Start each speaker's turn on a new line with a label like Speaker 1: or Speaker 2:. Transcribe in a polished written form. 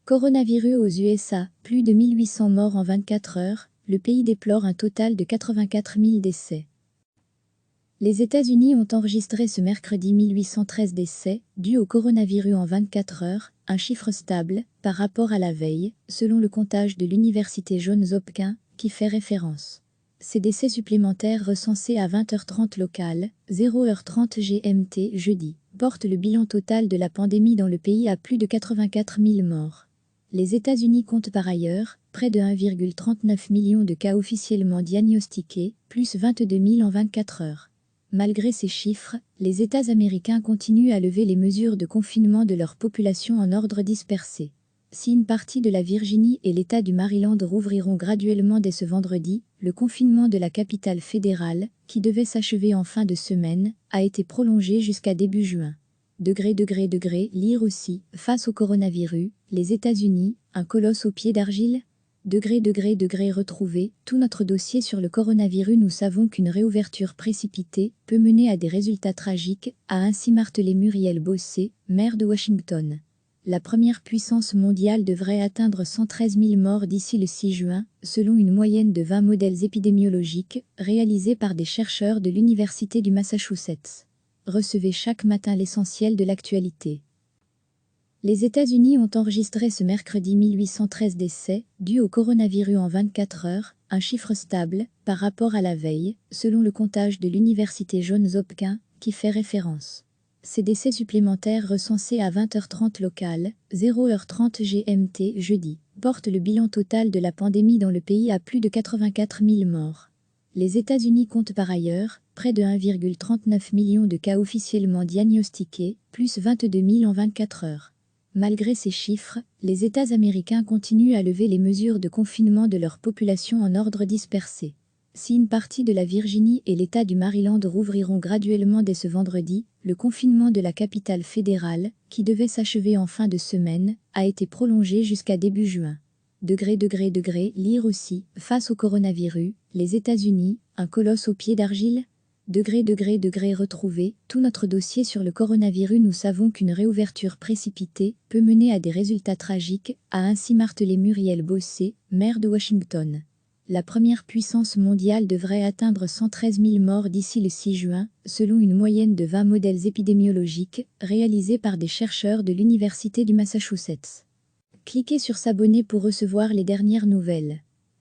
Speaker 1: Coronavirus aux USA, plus de 1800 morts en 24 heures, le pays déplore un total de 84 000 décès. Les États-Unis ont enregistré ce mercredi 1813 décès, dus au coronavirus en 24 heures, un chiffre stable, par rapport à la veille, selon le comptage de l'université Johns Hopkins, qui fait référence. Ces décès supplémentaires recensés à 20h30 locale, 0h30 GMT jeudi, portent le bilan total de la pandémie dans le pays à plus de 84 000 morts. Les États-Unis comptent par ailleurs près de 1,39 million de cas officiellement diagnostiqués, plus 22 000 en 24 heures. Malgré ces chiffres, les États américains continuent à lever les mesures de confinement de leur population en ordre dispersé. Si une partie de la Virginie et l'État du Maryland rouvriront graduellement dès ce vendredi, le confinement de la capitale fédérale, qui devait s'achever en fin de semaine, a été prolongé jusqu'à début juin. Lire aussi, face au coronavirus, les États-Unis, un colosse aux pieds d'argile. Retrouver tout notre dossier sur le coronavirus. Nous savons qu'une réouverture précipitée peut mener à des résultats tragiques, a ainsi martelé Muriel Bossé, maire de Washington. La première puissance mondiale devrait atteindre 113 000 morts d'ici le 6 juin, selon une moyenne de 20 modèles épidémiologiques, réalisés par des chercheurs de l'Université du Massachusetts. Recevez chaque matin l'essentiel de l'actualité. Les États-Unis ont enregistré ce mercredi 1813 décès, dus au coronavirus en 24 heures, un chiffre stable, par rapport à la veille, selon le comptage de l'université Johns Hopkins, qui fait référence. Ces décès supplémentaires recensés à 20h30 locale, 0h30 GMT jeudi, portent le bilan total de la pandémie dans le pays à plus de 84 000 morts. Les États-Unis comptent par ailleurs près de 1,39 million de cas officiellement diagnostiqués, plus 22 000 en 24 heures. Malgré ces chiffres, les États américains continuent à lever les mesures de confinement de leur population en ordre dispersé. Si une partie de la Virginie et l'État du Maryland rouvriront graduellement dès ce vendredi, le confinement de la capitale fédérale, qui devait s'achever en fin de semaine, a été prolongé jusqu'à début juin. Lire aussi, face au coronavirus, les États-Unis, un colosse aux pieds d'argile. Retrouver tout notre dossier sur le coronavirus. Nous savons qu'une réouverture précipitée peut mener à des résultats tragiques, a ainsi martelé Muriel Bossé, maire de Washington. La première puissance mondiale devrait atteindre 113 000 morts d'ici le 6 juin, selon une moyenne de 20 modèles épidémiologiques, réalisés par des chercheurs de l'Université du Massachusetts. Cliquez sur s'abonner pour recevoir les dernières nouvelles.